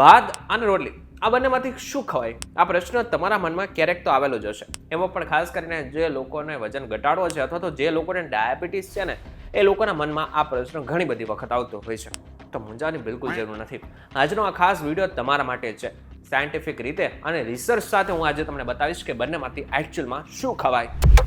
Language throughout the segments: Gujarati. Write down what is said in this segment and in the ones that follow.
ભાત અને રોટલી આ બંનેમાંથી શું ખવાય? આ પ્રશ્ન તમારા મનમાં ક્યારેક તો આવેલો જ હશે. એમાં પણ ખાસ કરીને જે લોકોને વજન ઘટાડવો છે અથવા તો જે લોકોને ડાયાબિટીસ છે ને એ લોકોના મનમાં આ પ્રશ્ન ઘણી બધી વખત આવતો હોય છે. તો મૂંઝાની બિલકુલ જરૂર નથી. આજનો આ ખાસ વિડીયો તમારા માટે છે. સાયન્ટિફિક રીતે અને રિસર્ચ સાથે હું આજે તમને બતાવીશ કે બંનેમાંથી એકચ્યુઅલમાં શું ખવાય.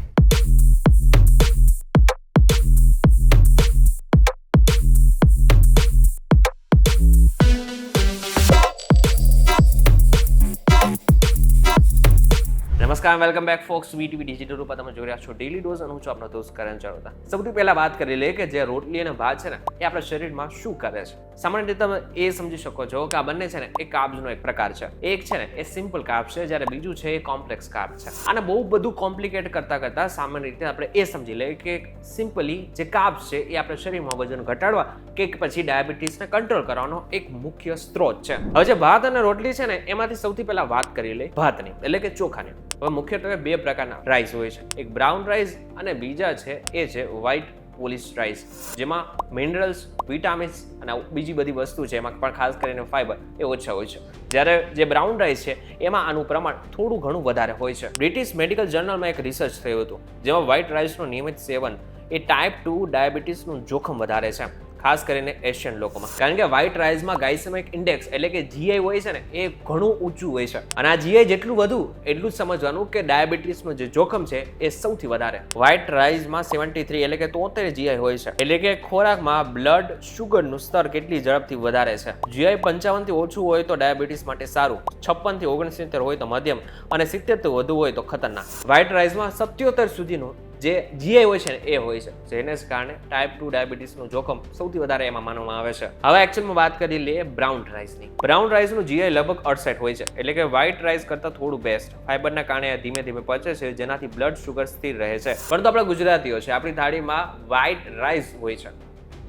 નમસ્કાર, વેલકમ બેક ફોક્સ વીટીવી ડિજિટલ ઉપર તમે જોઈ રહ્યા છો ડેલી ડોઝ અને હું છું આપનો દોસ્ત કરણ ચરોતા. સૌથી પહેલા વાત કરી લઈએ કે જે રોટલી અને ભાત છે ને એ આપણા શરીરમાં શું કરે છે. સામાન્ય રીતે તમે એ સમજી શકો છો કે આ બંને છે ને એ કાર્બ્સનો એક પ્રકાર છે. એક છે ને એ સિમ્પલ કાર્બ છે, જ્યારે બીજું છે એ કોમ્પ્લેક્સ કાર્બ છે. આને બહુ બધું કોમ્પ્લિકેટ કરતા સામાન્ય રીતે આપણે એ સમજી લઈએ કે સિમ્પલી જે કાર્બ્સ છે એ આપણા શરીરમાં વજન ઘટાડવા કે પછી ડાયાબિટીસને કંટ્રોલ કરવાનો એક મુખ્ય સ્ત્રોત છે. હવે જે ભાત અને રોટલી છે ને એમાંથી સૌથી પહેલા વાત કરી લઈએ ભાતની, એટલે કે ચોખાની. હવે મુખ્યત્વે બે પ્રકારના રાઈસ હોય છે, એક બ્રાઉન રાઈસ અને બીજા છે એ છે વ્હાઇટ પોલિશ્ડ રાઈસ, જેમાં મિનરલ્સ, વિટામિન્સ અને બીજી બધી વસ્તુ છે, એમાં પણ ખાસ કરીને ફાઈબર એ ઓછા હોય છે. જ્યારે જે બ્રાઉન રાઈસ છે એમાં આનું પ્રમાણ થોડું ઘણું વધારે હોય છે. બ્રિટિશ મેડિકલ જર્નલમાં એક રિસર્ચ થયું હતું જેમાં વ્હાઇટ રાઈસનું નિયમિત સેવન એ ટાઈપ 2 ડાયાબિટીસનું જોખમ વધારે છે, ખાસ કરીને એશિયન લોકોમાં. કારણ કે વ્હાઇટ રાઈસમાં ગ્લાયસેમિક ઇન્ડેક્સ એટલે કે GI હોય છે ને એ ઘણું ઊંચું હોય છે, અને આ GI જેટલું વધુ એટલું જ સમજવાનું કે ડાયાબિટીસનું જે જોખમ છે એ સૌથી વધારે. વ્હાઇટ રાઈસમાં 73 એટલે કે 73 GI હોય છે, એટલે કે ખોરાકમાં બ્લડ શુગરનું સ્તર કેટલી ઝડપથી વધારે છે. GI 55 થી ઓછું હોય તો ડાયાબિટીસ માટે સારું, 56 થી 69 હોય તો મધ્યમ અને 70 થી વધુ હોય તો ખતરનાક. વ્હાઇટ રાઈસમાં 77 સુધીનું જે GI હોય છે ને એ હોય છે, જેને કારણે ટાઈપ 2 ડાયાબિટીસનું જોખમ સૌથી વધારે એમાં માનવામાં આવે છે. હવે એકચ્યુઅલમાં વાત કરી લઈએ બ્રાઉન રાઈસની. બ્રાઉન રાઈસનું GI લગભગ 68 હોય છે, એટલે કે વ્હાઇટ રાઈસ કરતાં થોડું બેસ્ટ. ફાઈબરના કારણે ધીમે ધીમે પચે છે, જેનાથી બ્લડ શુગર સ્થિર રહે છે. પરંતુ આપણે ગુજરાતીઓ છે, આપણી થાળીમાં વ્હાઇટ રાઈસ હોય છે,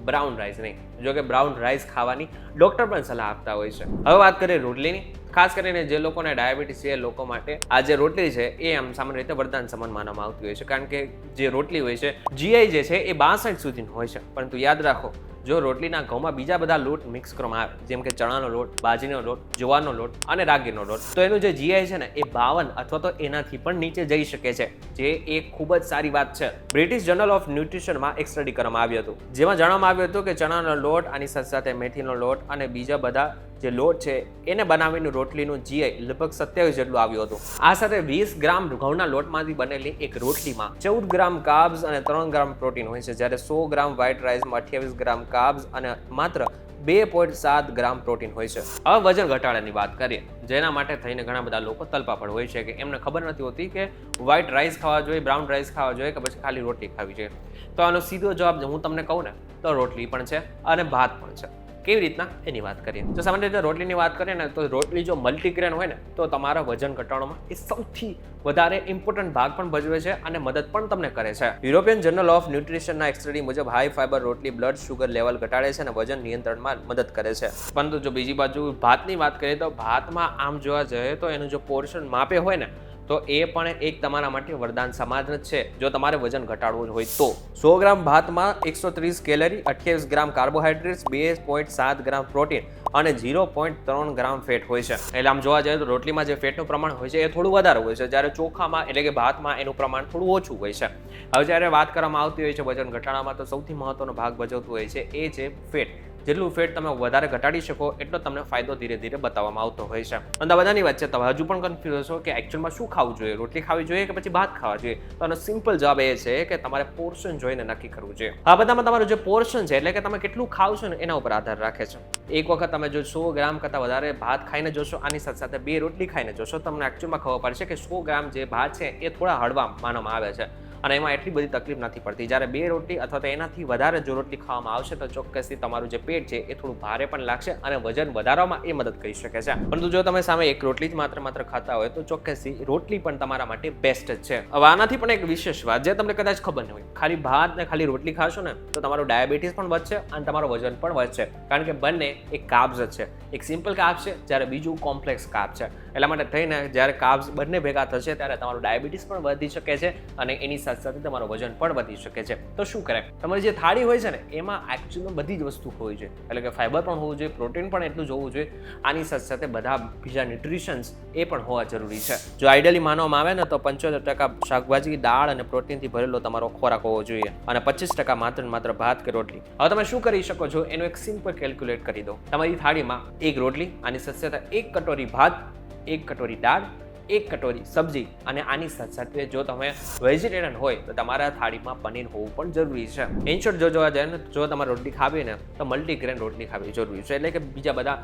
બ્રાઉન રાઈસ નહીં. જો કે બ્રાઉન રાઈસ ખાવાની ડોક્ટર પણ સલાહ આપતા હોય છે. હવે વાત કરીએ રોટલીની. ખાસ કરીને જે લોકોને ડાયાબિટીસ છે એ લોકો માટે આ જે રોટલી છે એ આમ સામાન્ય રીતે વરદાન સમાન માનવામાં આવતી હોય છે, કારણ કે જે રોટલી હોય છે GI જે છે એ 62 સુધીનું હોય છે. પરંતુ યાદ રાખો, જો રોટલીના ઘઉંમાં બીજા બધા લોટ મિક્સ કરવામાં આવે, જેમ કે ચણાનો લોટ, બાજરીનો લોટ, જુવારનો લોટ અને રાગીનો લોટ, તો એનું જે GI છે ને એ 52 અથવા તો એનાથી પણ નીચે જઈ શકે છે, જે એક ખૂબ જ સારી વાત છે. બ્રિટિશ જર્નલ ઓફ ન્યુટ્રિશનમાં એક સ્ટડી કરવામાં આવ્યું હતું, જેમાં જાણવામાં આવ્યું હતું કે ચણાનો લોટ આની સાથે સાથે મેથીનો લોટ અને બીજા બધા જે લોટ છે એને બનાવીને રોટલીનું GI લગભગ 27 જેટલું આવ્યું હતું. આ સાથે 20 ગ્રામ ઘઉંના લોટમાંથી બનેલી એક રોટલીમાં 14 ગ્રામ કાર્બ્સ અને 3 ગ્રામ પ્રોટીન હોય છે, જ્યારે 100 ગ્રામ વ્હાઇટ રાઈસમાં 28 ગ્રામ કાર્બ્સ અને માત્ર 2.7 ગ્રામ પ્રોટીન હોય છે. હવે વજન ઘટાડાની વાત કરીએ, જેના માટે થઈને ઘણા બધા લોકો તલપાપડ હોય છે કે એમને ખબર નથી હોતી કે વ્હાઇટ રાઈસ ખાવા જોઈએ, બ્રાઉન રાઈસ ખાવા જોઈએ કે પછી ખાલી રોટલી ખાવી જોઈએ. તો આનો સીધો જવાબ હું તમને કહું ને તો રોટલી પણ છે અને ભાત પણ છે. કેવી રીતના એની વાત કરીએ તો સામાન્ય રીતે રોટલીની વાત કરીએ ને તો રોટલી જો મલ્ટીગ્રેન હોય ને તો તમારા વજન ઘટાડવામાં એ સૌથી વધારે ઇમ્પોર્ટન્ટ ભાગ પણ ભજવે છે અને મદદ પણ તમને કરે છે. યુરોપિયન જર્નલ ઓફ ન્યુટ્રિશનના એક સ્ટડી મુજબ હાઈ ફાઈબર રોટલી બ્લડ શુગર લેવલ ઘટાડે છે અને વજન નિયંત્રણમાં મદદ કરે છે. પરંતુ જો બીજી બાજુ ભાતની વાત કરીએ તો ભાતમાં આમ જોવા જઈએ તો એનું જો પોર્શન માપે હોય ને તો એ પણ એક તમારા માટે વરદાન સમાન જ છે, જો તમારે વજન ઘટાડવું હોય તો. 100 ગ્રામ ભાતમાં 130 કેલરી, 28 ગ્રામ કાર્બોહાઈડ્રેટ્સ, 2.7 ગ્રામ પ્રોટીન અને 0.3 ગ્રામ ફેટ હોય છે. એટલે આમ જોવા જઈએ તો રોટલીમાં જે ફેટનું પ્રમાણ હોય છે એ થોડું વધારે હોય છે, જ્યારે ચોખામાં એટલે કે ભાતમાં એનું પ્રમાણ થોડું ઓછું હોય છે. હવે જ્યારે વાત કરવામાં આવતી હોય છે વજન ઘટાડવામાં, તો સૌથી મહત્વનો ભાગ ભજવતું હોય છે એ છે ફેટ. જેટલું ફેટ તમે વધારે ઘટાડી શકો એટલો તમને ફાયદો ધીરે ધીરે બતાવવામાં આવતો હોય છે. અને આ બધાની વચ્ચે તમે હજુ પણ કન્ફ્યુઝ છો કે એકચ્યુઅલમાં શું ખાવું જોઈએ, રોટલી ખાવી જોઈએ કે પછી ભાત ખાવા જોઈએ, તો આનો સિમ્પલ જવાબ એ છે કે તમારે પોર્શન જોઈને નક્કી કરવું જોઈએ. આ બધામાં તમારું જે પોર્શન છે એટલે કે તમે કેટલું ખાવ છો ને એના ઉપર આધાર રાખે છે. એક વખત તમે જો 100 ગ્રામ કરતાં વધારે ભાત ખાઈને જોશો, આની સાથે સાથે 2 રોટલી ખાઈને જોશો, તમને એકચ્યુઅલમાં ખબર પડશે કે 100 ગ્રામ જે ભાત છે એ થોડા હળવા માનવામાં આવે છે અને એમાં એટલી બધી તકલીફ નથી પડતી. જ્યારે 2 રોટલી અથવા તો એનાથી વધારે જો રોટલી ખાવામાં આવશે તો ચોક્કસથી તમારું જે પેટ છે એ થોડું ભારે પણ લાગશે અને વજન વધારવામાં એ મદદ કરી શકે છે. પરંતુ જો તમે સામે એક રોટલી જ માત્ર ખાતા હોય તો ચોક્કસથી રોટલી પણ તમારા માટે બેસ્ટ જ છે. હવે આનાથી પણ એક વિશેષ વાત જે તમને કદાચ ખબર ન હોય, ખાલી ભાત ને ખાલી રોટલી ખાશો ને તો તમારું ડાયાબિટીસ પણ વધશે અને તમારું વજન પણ વધશે, કારણ કે બંને એક કાર્બ્સ જ છે. એક સિમ્પલ કાર્બ છે જ્યારે બીજું કોમ્પ્લેક્સ કાર્બ છે. એટલા માટે થઈને જ્યારે કાર્બ્સ બંને ભેગા થશે ત્યારે તમારું ડાયાબિટીસ પણ વધી શકે છે અને એની સાથે સાથે સાથે તમારું વજન પણ વધી શકે છે. તો શું કરે, તમારી જે થાળી હોય છે ને એમાં એકચ્યુઅલમાં બધી જ વસ્તુ હોવી જોઈએ, એટલે કે ફાઈબર પણ હોવું જોઈએ, પ્રોટીન પણ એટલું જ હોવું જોઈએ, આની સાથે સાથે બધા બીજા ન્યુટ્રિશન્સ એ પણ હોવા જરૂરી છે. જો આઈડિયલી માનવામાં આવે ને તો 75% શાકભાજી, દાળ અને પ્રોટીનથી ભરેલો તમારો ખોરાક હોવો જોઈએ અને 25% માત્ર ભાત કે રોટલી. હવે તમે શું કરી શકો છો, એનું એક સિમ્પલ કેલ્ક્યુલેટ કરી દો. તમારી થાળીમાં એક રોટલી, આની સાથે સાથે 1 કટોરી ભાત, 1 કટોરી દાળ, 1 કટોરી સબ્જી અને આની સાથે સાથે જો તમે વેજીટેરિયન હોય તો તમારા થાળીમાં પનીર હોવું પણ જરૂરી છે. ઇન શોર્ટ જો જોવા જાય ને, જો તમારે રોટલી ખાવી ને તો મલ્ટીગ્રેન રોટલી ખાવી જરૂરી છે, એટલે કે બીજા બધા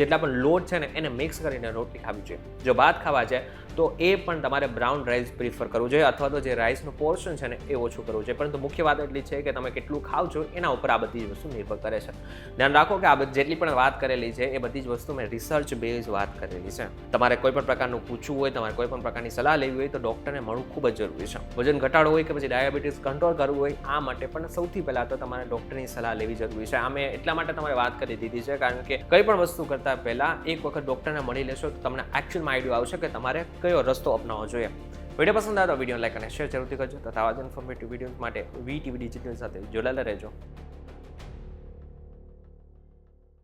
જેટલા પણ લોટ છે ને એને મિક્સ કરીને રોટલી ખાવી જોઈએ. જો ભાત ખાવા છે તો એ પણ તમારે બ્રાઉન રાઈસ પ્રિફર કરવું જોઈએ, અથવા તો જે રાઈસનું પોર્શન છે ને એ ઓછું કરવું જોઈએ. પરંતુ મુખ્ય વાત એટલી છે કે તમે કેટલું ખાવ છો એના ઉપર આ બધી જ વસ્તુ નિર્ભર કરે છે. ધ્યાન રાખો કે આ જેટલી પણ વાત કરેલી છે એ બધી જ વસ્તુ મેં રિસર્ચ બેઝ વાત કરેલી છે. તમારે કોઈ પણ પ્રકારનું પૂછવું હોય, તમારે કોઈ પણ પ્રકારની સલાહ લેવી હોય તો ડૉક્ટરને મળવું ખૂબ જ જરૂરી છે. વજન ઘટાડવું હોય કે પછી ડાયાબિટીસ કંટ્રોલ કરવું હોય, આ માટે પણ સૌથી પહેલાં તો તમારે ડૉક્ટરની સલાહ લેવી જરૂરી છે. આ મેં એટલા માટે તમારે વાત કરી દીધી છે કારણ કે કંઈ પણ વસ્તુ કરતાં પહેલાં એક વખત ડૉક્ટરને મળી લેશો તો તમને એકચ્યુઅલમાં આઈડિયા આવશે કે તમારે કયો રસ્તો અપનાવવો જોઈએ. વિડીયો પસંદ આવે તો વિડીયો લાઈક અને શેર જરૂરથી કરજો તથા આવા જ ઇન્ફોર્મેટિવ વિડીયોઝ માટે વીટીવી ડિજિટલ સાથે જોડાયેલા રહેજો.